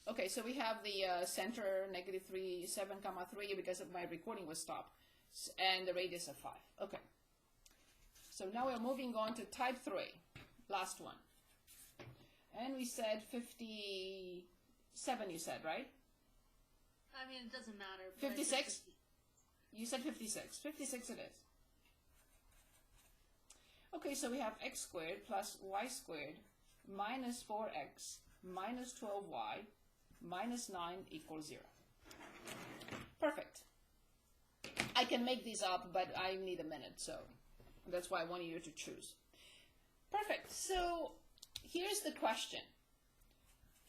Okay, so we have the center negative 3, 7, comma 3 because of my recording was stopped, and the radius of 5. Okay. So now we're moving on to type 3, last one. And we said 57, you said, right? I mean, it doesn't matter. 56? You said 56. 56 it is. Okay, so we have x squared plus y squared minus 4x minus 12y minus 9 equals 0. Perfect. I can make these up, but I need a minute, so that's why I wanted you to choose. Perfect. So here's the question.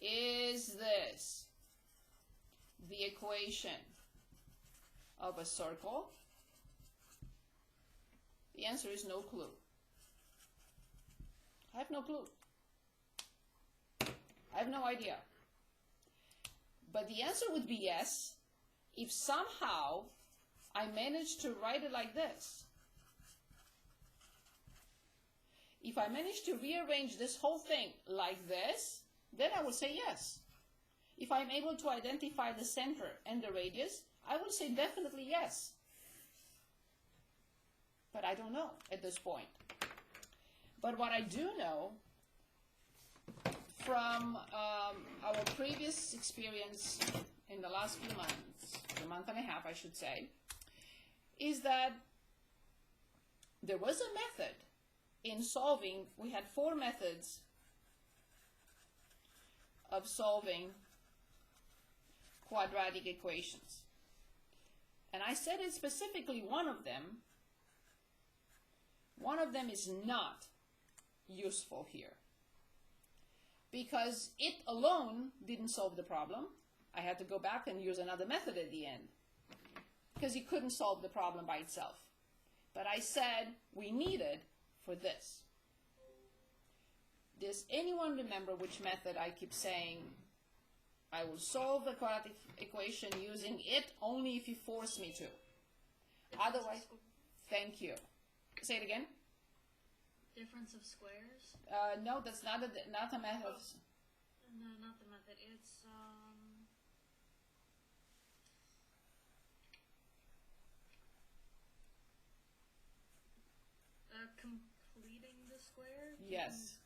Is this the equation of a circle? The answer is no clue. I have no clue. I have no idea. But the answer would be yes, if somehow I managed to write it like this. If I manage to rearrange this whole thing like this, then I would say yes. If I'm able to identify the center and the radius, I would say definitely yes. But I don't know at this point. But what I do know from our previous experience in the last few months, a month and a half I should say, is that there was a method in solving. We had 4 methods of solving quadratic equations. And I said it specifically one of them is not useful here, because it alone didn't solve the problem. I had to go back and use another method at the end, because it couldn't solve the problem by itself. But I said we needed for this. Does anyone remember which method I keep saying I will solve the quadratic equation using it only if you force me to? Otherwise, thank you. Say it again. Difference of squares? No, that's not a method. Oh. No, not the method. It's completing the square? Yes.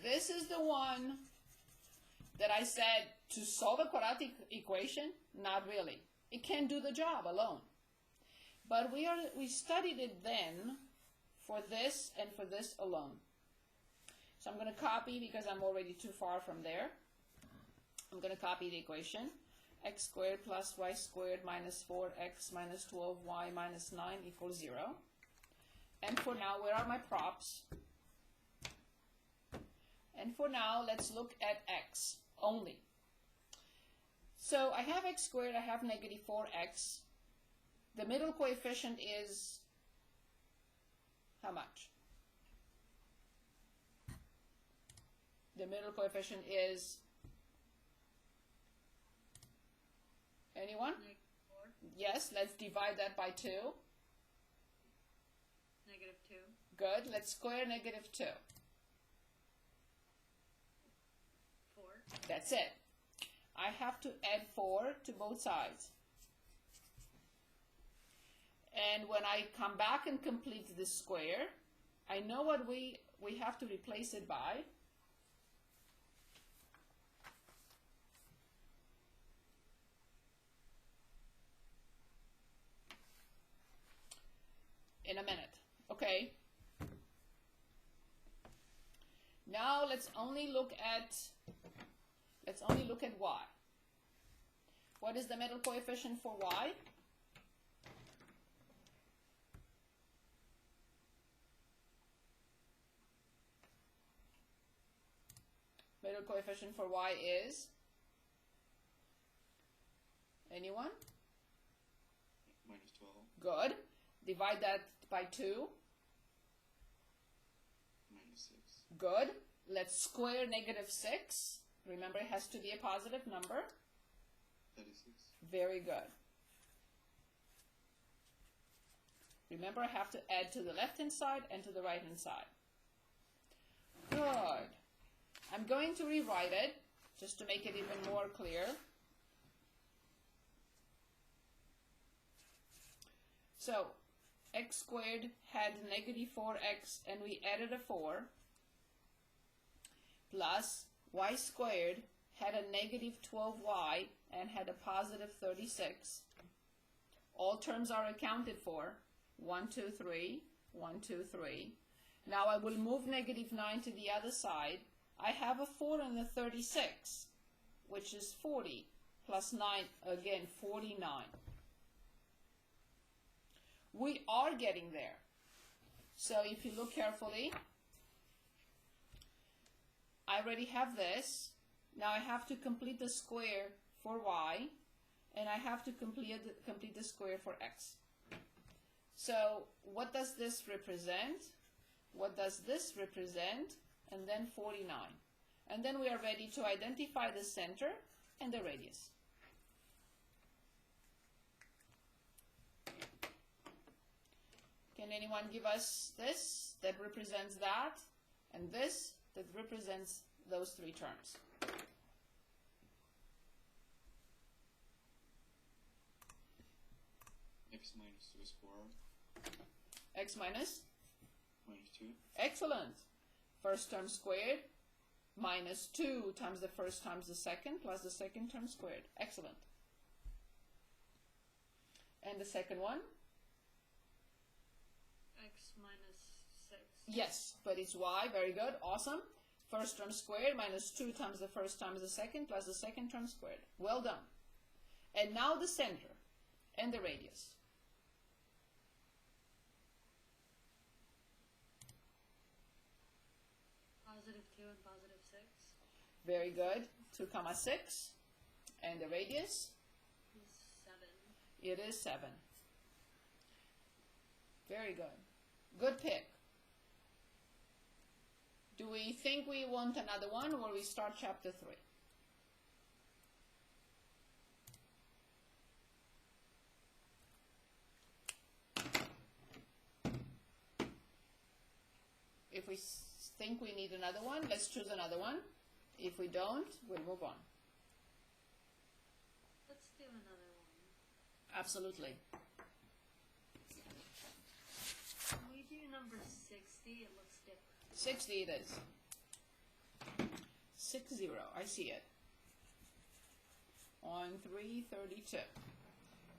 This is the one that I said to solve a quadratic equation, not really. It can't do the job alone. But we studied it then for this and for this alone. So I'm going to copy, because I'm already too far from there. I'm going to copy the equation. X squared plus y squared minus 4x minus 12y minus 9 equals 0. And for now, where are my props? And for now, let's look at x only. So I have x squared, I have negative 4x. The middle coefficient is how much? The middle coefficient is, anyone? -4. Yes, let's divide that by 2. -2. Good, let's square -2. 4. That's it. I have to add 4 to both sides. And when I come back and complete this square, I know what we have to replace it by. In a minute, okay? Now let's only look at y. What is the middle coefficient for y? Middle coefficient for y is? Anyone? -12. Good. Divide that by 2. -6. Good. Let's square -6. Remember, it has to be a positive number. 36. Very good. Remember, I have to add to the left-hand side and to the right-hand side. Good. I'm going to rewrite it just to make it even more clear. So x squared had negative 4x and we added a 4, plus y squared had a negative 12y and had a positive 36. All terms are accounted for. 1, 2, 3, 1, 2, 3. Now I will move negative 9 to the other side. I have a 4 and a 36, which is 40, plus 9, again 49. We are getting there. So if you look carefully, I already have this. Now I have to complete the square for y, and I have to complete the square for x. So what does this represent? What does this represent? And then 49. And then we are ready to identify the center and the radius. Can anyone give us this that represents that, and this that represents those three terms? X minus 2 squared. X minus? Minus 2. Excellent. First term squared minus 2 times the first times the second plus the second term squared. Excellent. And the second one? X minus 6. Yes, but it's y. Very good. Awesome. First term squared minus 2 times the first times the second plus the second term squared. Well done. And now the center and the radius. Positive 2 and positive 6. Very good. 2 comma 6. And the radius? Is 7. It is 7. Very good. Good pick. Do we think we want another one, or we start chapter 3? If we think we need another one, let's choose another one. If we don't, we'll move on. Let's do another one. Absolutely. Can we do number 60? It looks different. 60 it is. 60, I see it. On 332.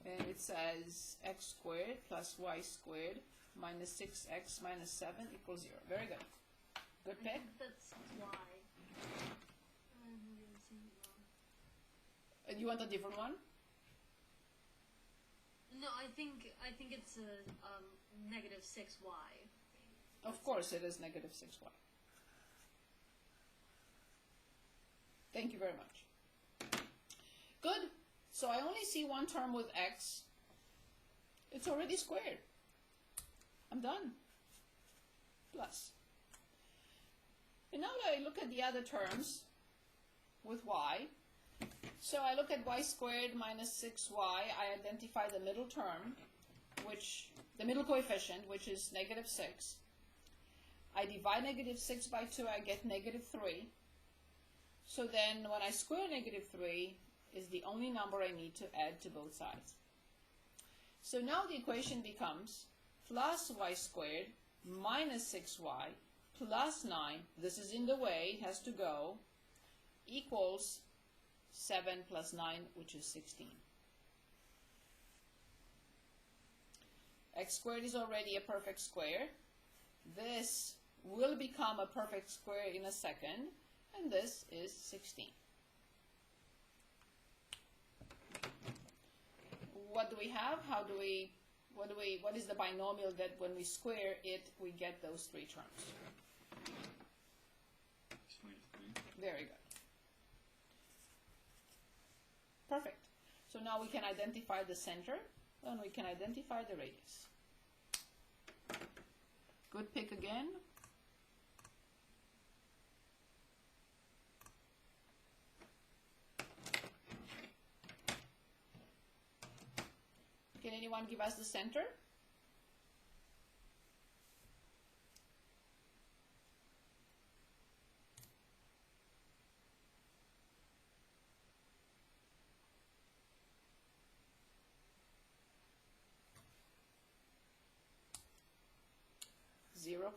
And it says x squared plus y squared minus 6x minus 7 equals 0. Very good. Good I pick. think that's y. Maybe I'm seeing it wrong. You want a different one? No, I think it's a negative 6y. Of course it is negative 6y. Thank you very much. Good. So I only see one term with x. It's already squared. I'm done. Plus. And now that I look at the other terms with y, so I look at y squared minus 6y, I identify the middle term, the middle coefficient, which is negative 6. I divide negative 6 by 2, I get negative 3. So then when I square negative 3 is the only number I need to add to both sides. So now the equation becomes plus y squared minus 6y plus 9, this is in the way, it has to go, equals 7 plus 9, which is 16. X squared is already a perfect square. This will become a perfect square in a second, and this is 16. What do we have? What is the binomial that when we square it, we get those three terms? X minus 3. Very good. Perfect. So now we can identify the center, and we can identify the radius. Good pick again. Can anyone give us the center?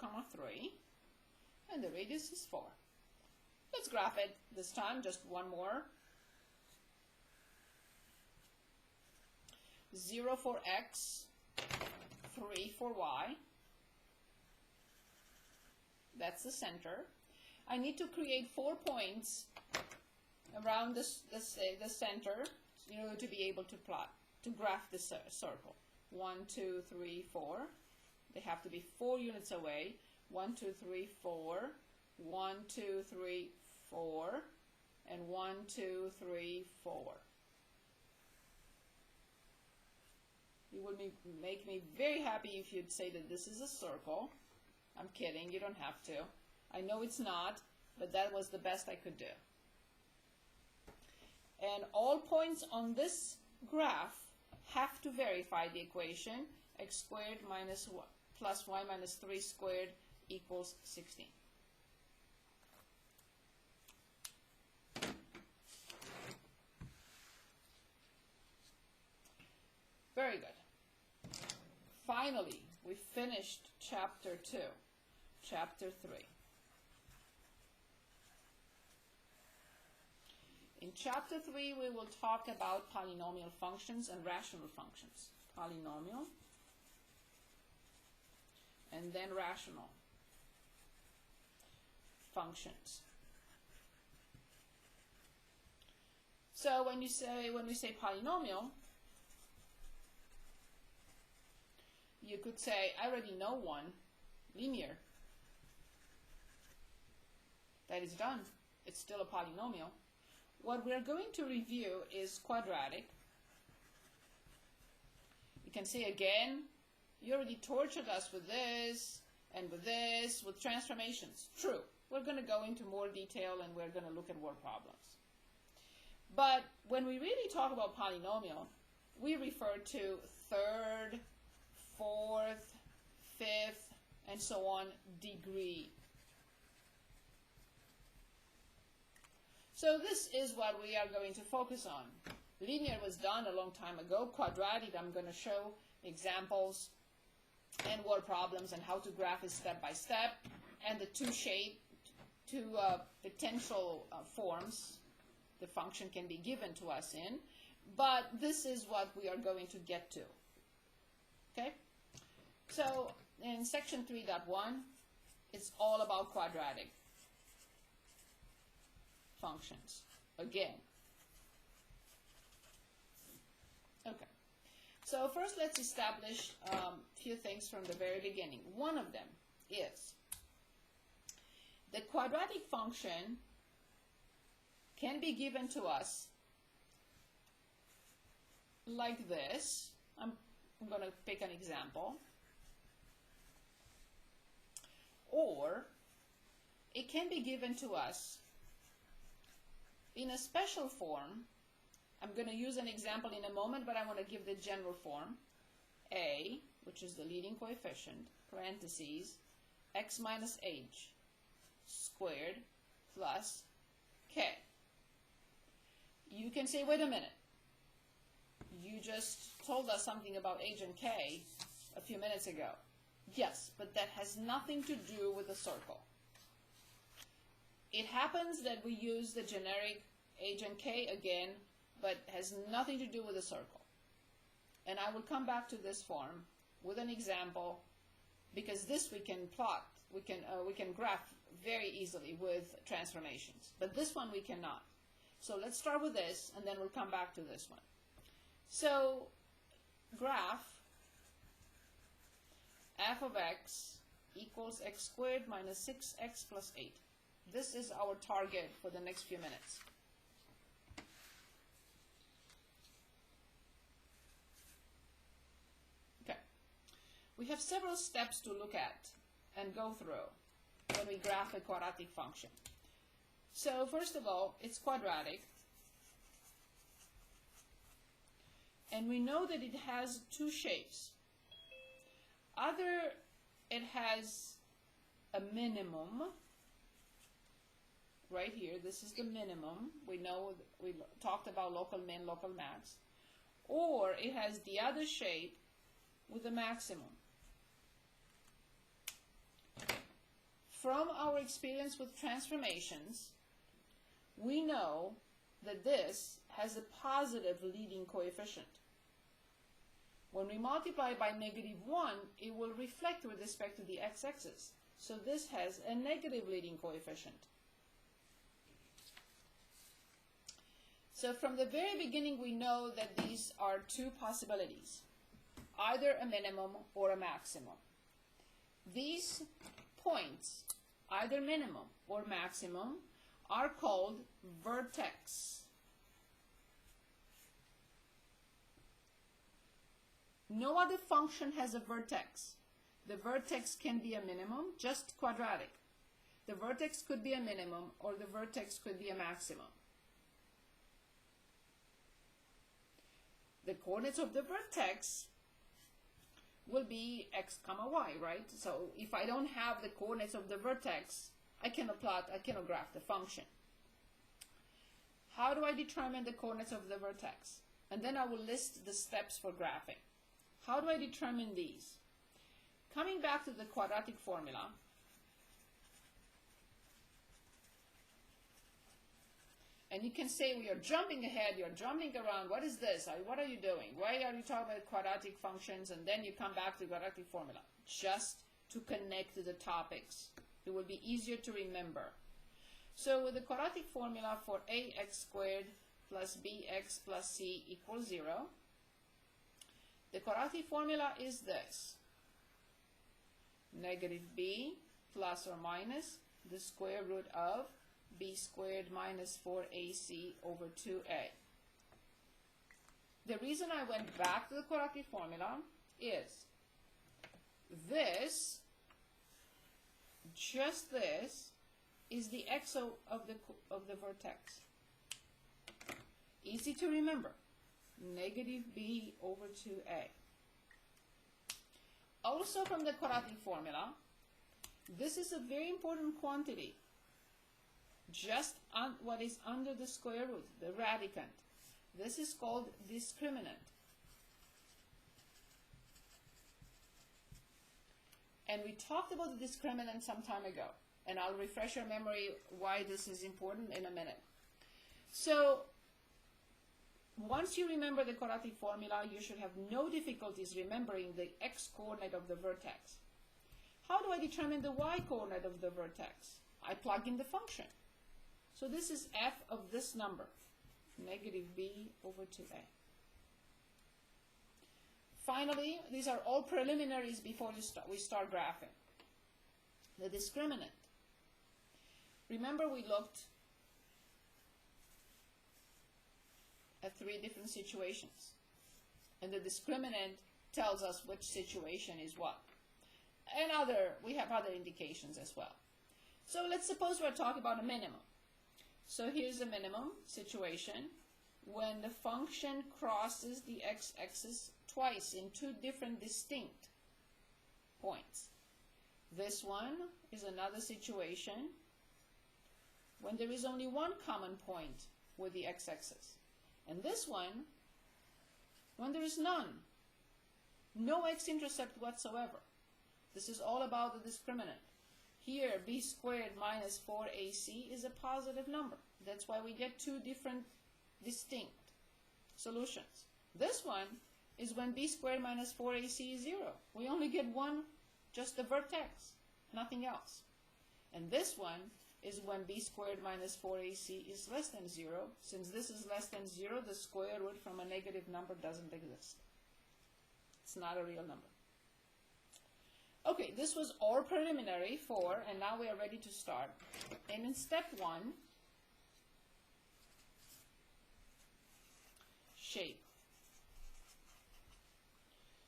0, 3, and the radius is 4. Let's graph it this time, just one more. 0 for x, 3 for y. That's the center. I need to create 4 points around the center in order to be able to graph this circle. 1, 2, 3, 4. They have to be 4 units away. 1, 2, 3, 4. 1, 2, 3, 4. And 1, 2, 3, 4. You would make me very happy if you'd say that this is a circle. I'm kidding, you don't have to. I know it's not, but that was the best I could do. And all points on this graph have to verify the equation x squared plus y minus 3 squared equals 16. Very good. Finally, we finished chapter 2, chapter 3. In chapter 3, we will talk about polynomial functions and rational functions. Polynomial, and then rational functions. So when we say polynomial, you could say, I already know one, linear. That is done. It's still a polynomial. What we're going to review is quadratic. You can say again, you already tortured us with this, and with this, with transformations. True. We're going to go into more detail, and we're going to look at word problems. But when we really talk about polynomial, we refer to third, fourth, fifth, and so on degree. So this is what we are going to focus on. Linear was done a long time ago. Quadratic, I'm going to show examples and word problems and how to graph it step by step, and the two potential forms the function can be given to us in. But this is what we are going to get to. Okay? So in section 3.1, it's all about quadratic functions again. Okay. So first let's establish a few things from the very beginning. One of them is the quadratic function can be given to us like this. I'm going to pick an example. Or it can be given to us in a special form. I'm going to use an example in a moment, but I want to give the general form. A, which is the leading coefficient, parentheses, x minus h squared plus k. You can say, wait a minute. You just told us something about h and k a few minutes ago. Yes, but that has nothing to do with the circle. It happens that we use the generic h and k again, but has nothing to do with the circle. And I will come back to this form with an example, because this we can plot, we can graph very easily with transformations. But this one we cannot. So let's start with this, and then we'll come back to this one. So graph f of x equals x squared minus 6x plus 8. This is our target for the next few minutes. Okay. We have several steps to look at and go through when we graph a quadratic function. So first of all, it's quadratic. And we know that it has two shapes. Either it has a minimum, right here, this is the minimum. We know, we talked about local min, local max. Or it has the other shape with a maximum. from our experience with transformations, we know that this has a positive leading coefficient. When we multiply by -1, it will reflect with respect to the x-axis. So this has a negative leading coefficient. So from the very beginning, we know that these are two possibilities, either a minimum or a maximum. These points, either minimum or maximum, are called vertex. No other function has a vertex. The vertex can be a minimum, just quadratic. The vertex could be a minimum, or the vertex could be a maximum. The coordinates of the vertex will be x comma y, right? So if I don't have the coordinates of the vertex, I cannot graph the function. How do I determine the coordinates of the vertex? And then I will list the steps for graphing. How do I determine these? Coming back to the quadratic formula, and you can say, well, you're jumping ahead, you're jumping around, what is this? What are you doing? Why are you talking about quadratic functions and then you come back to quadratic formula? Just to connect to the topics. It will be easier to remember. So with the quadratic formula for ax squared plus bx plus c equals 0, the quadratic formula is this: -b plus or minus the square root of b squared minus 4ac over 2a. The reason I went back to the quadratic formula is this, just this, is the x of the vertex. Easy to remember. -b over 2a. Also from the quadratic formula, this is a very important quantity. Just what is under the square root, the radicand. This is called discriminant. And we talked about the discriminant some time ago. And I'll refresh your memory why this is important in a minute. So once you remember the quadratic formula, you should have no difficulties remembering the x-coordinate of the vertex. How do I determine the y-coordinate of the vertex? I plug in the function. So this is f of this number, -b over 2a. Finally, these are all preliminaries before we start graphing. The discriminant. Remember, we looked at 3 different situations. And the discriminant tells us which situation is what. And we have other indications as well. So let's suppose we're talking about a minimum. So here's a minimum situation when the function crosses the x-axis twice in 2 different distinct points. This one is another situation when there is only one common point with the x-axis. And this one, when there is none, no x-intercept whatsoever. This is all about the discriminant. Here, b squared minus 4ac is a positive number. That's why we get 2 different distinct solutions. This one is when b squared minus 4ac is 0. We only get one, just the vertex, nothing else. And this one is when b squared minus 4ac is less than 0. Since this is less than 0, the square root from a negative number doesn't exist. It's not a real number. Okay, this was all preliminary for, and now we are ready to start. And in step 1, shape.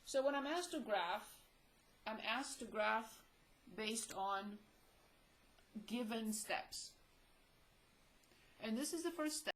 So when I'm asked to graph based on given steps. And this is the first step.